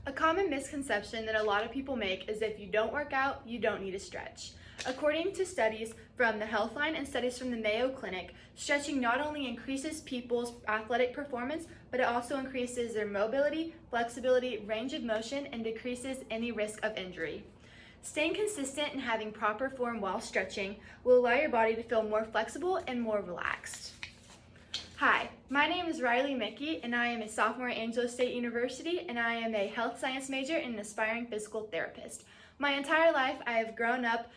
A common misconception that a lot of people make is if you don't work out, you don't need to stretch. According to studies from the Healthline and studies from the Mayo Clinic, stretching not only increases people's athletic performance, but it also increases their mobility, flexibility, range of motion, and decreases any risk of injury. Staying consistent and having proper form while stretching will allow your body to feel more flexible and more relaxed. Hi, my name is Riley Mickey, and I am a sophomore at Angelo State University, and I am a health science major and an aspiring physical therapist. My entire life, I have grown up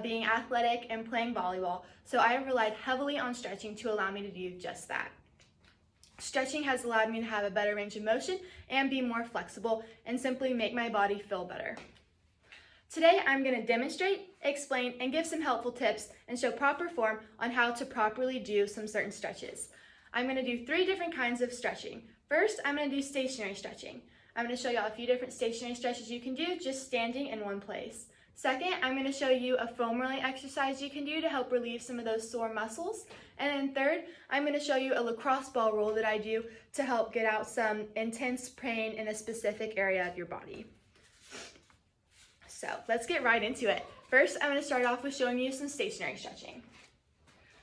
being athletic and playing volleyball, so I have relied heavily on stretching to allow me to do just that. Stretching has allowed me to have a better range of motion and be more flexible and simply make my body feel better. Today, I'm going to demonstrate, explain, and give some helpful tips and show proper form on how to properly do some certain stretches. I'm going to do 3 different kinds of stretching. First, I'm going to do stationary stretching. I'm going to show y'all a few different stationary stretches you can do just standing in one place. Second, I'm going to show you a foam rolling exercise you can do to help relieve some of those sore muscles. And then third, I'm going to show you a lacrosse ball roll that I do to help get out some intense pain in a specific area of your body. So let's get right into it. First, I'm going to start off with showing you some stationary stretching.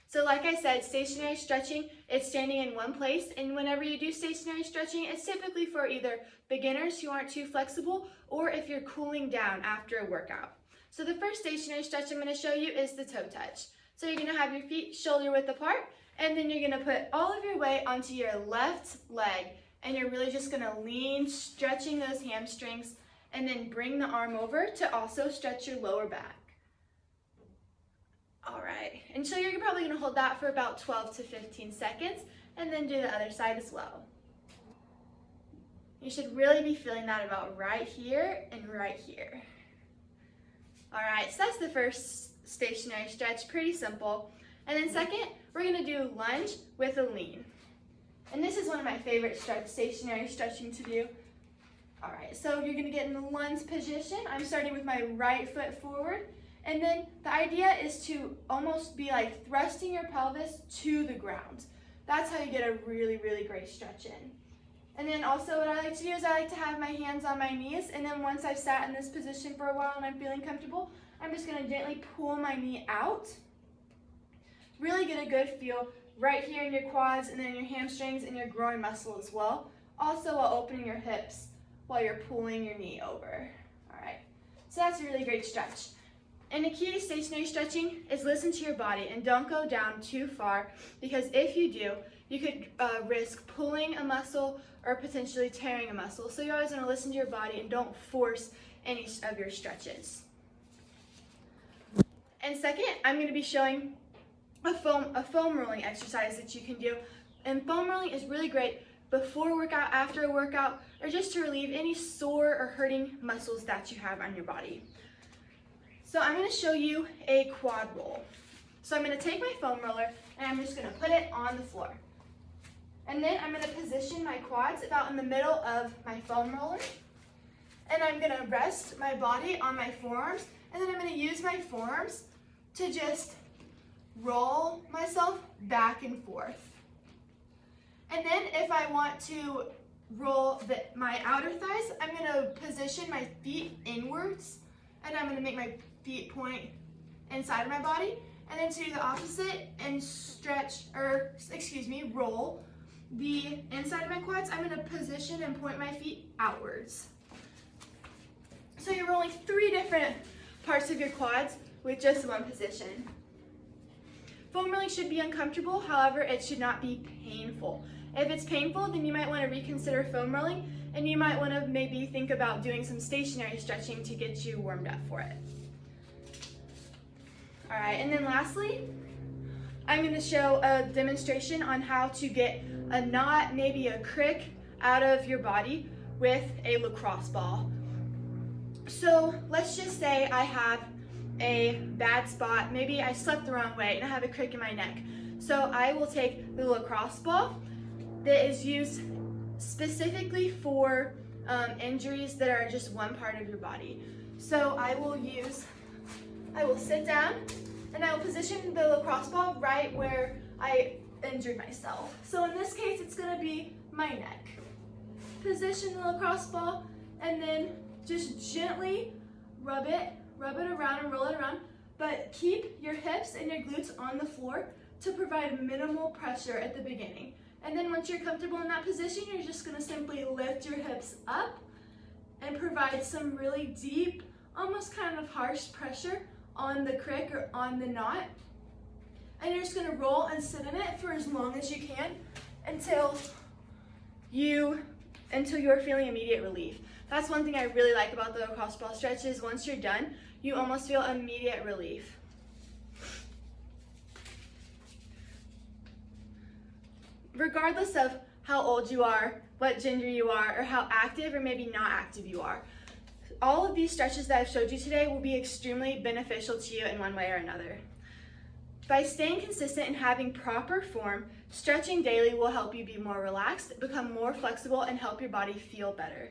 So like I said, stationary stretching is standing in one place, and whenever you do stationary stretching, it's typically for either beginners who aren't too flexible or if you're cooling down after a workout. So the first stationary stretch I'm going to show you is the toe touch. So you're going to have your feet shoulder width apart, and then you're going to put all of your weight onto your left leg, and you're really just going to lean, stretching those hamstrings, and then bring the arm over to also stretch your lower back. All right, and so you're probably gonna hold that for about 12 to 15 seconds and then do the other side as well. You should really be feeling that about right here and right here. All right, so that's the first stationary stretch, pretty simple. And then second, we're gonna do lunge with a lean. And this is one of my favorite stationary stretching to do. All right, so you're gonna get in the lunge position. I'm starting with my right foot forward. And then the idea is to almost be like thrusting your pelvis to the ground. That's how you get a really, really great stretch in. And then also what I like to do is I like to have my hands on my knees, and then once I've sat in this position for a while and I'm feeling comfortable, I'm just gonna gently pull my knee out. Really get a good feel right here in your quads and then your hamstrings and your groin muscle as well. Also while opening your hips while you're pulling your knee over. All right, so that's a really great stretch. And the key to stationary stretching is listen to your body and don't go down too far, because if you do, you could risk pulling a muscle or potentially tearing a muscle. So you're always going to listen to your body and don't force any of your stretches. And second, I'm going to be showing a foam rolling exercise that you can do. And foam rolling is really great before a workout, after a workout, or just to relieve any sore or hurting muscles that you have on your body. So I'm going to show you a quad roll. So I'm going to take my foam roller and I'm just going to put it on the floor. And then I'm going to position my quads about in the middle of my foam roller. And I'm going to rest my body on my forearms. And then I'm going to use my forearms to just roll myself back and forth. And then if I want to roll my outer thighs, I'm going to position my feet inwards. And I'm going to make my feet point inside of my body, and then to do the opposite and roll the inside of my quads. I'm going to position and point my feet outwards. So you're rolling 3 different parts of your quads with just one position. Foam rolling should be uncomfortable, however, it should not be painful. If it's painful, then you might want to reconsider foam rolling, and you might want to maybe think about doing some stationary stretching to get you warmed up for it. All right, and then lastly, I'm going to show a demonstration on how to get a knot, maybe a crick, out of your body with a lacrosse ball. So let's just say I have a bad spot, maybe I slept the wrong way and I have a crick in my neck. So I will take the lacrosse ball that is used specifically for injuries that are just one part of your body. So I will sit down and I will position the lacrosse ball right where I injured myself. So in this case, it's gonna be my neck. Position the lacrosse ball and then just gently rub it around and roll it around, but keep your hips and your glutes on the floor to provide minimal pressure at the beginning. And then once you're comfortable in that position, you're just gonna simply lift your hips up and provide some really deep, almost kind of harsh pressure on the crick or on the knot. And you're just gonna roll and sit in it for as long as you can until you're feeling immediate relief. That's one thing I really like about the lacrosse ball stretch is once you're done, you almost feel immediate relief. Regardless of how old you are, what gender you are, or how active or maybe not active you are, all of these stretches that I've showed you today will be extremely beneficial to you in one way or another. By staying consistent and having proper form, stretching daily will help you be more relaxed, become more flexible, and help your body feel better.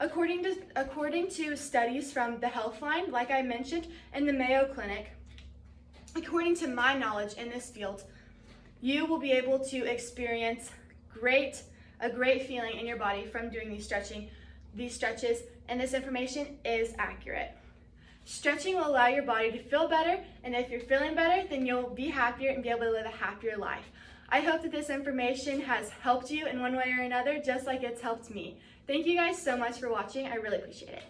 According to studies from the Healthline, like I mentioned, and the Mayo Clinic, according to my knowledge in this field, you will be able to experience a great feeling in your body from doing these stretches, and this information is accurate. Stretching will allow your body to feel better, and if you're feeling better, then you'll be happier and be able to live a happier life. I hope that this information has helped you in one way or another, just like it's helped me. Thank you guys so much for watching. I really appreciate it.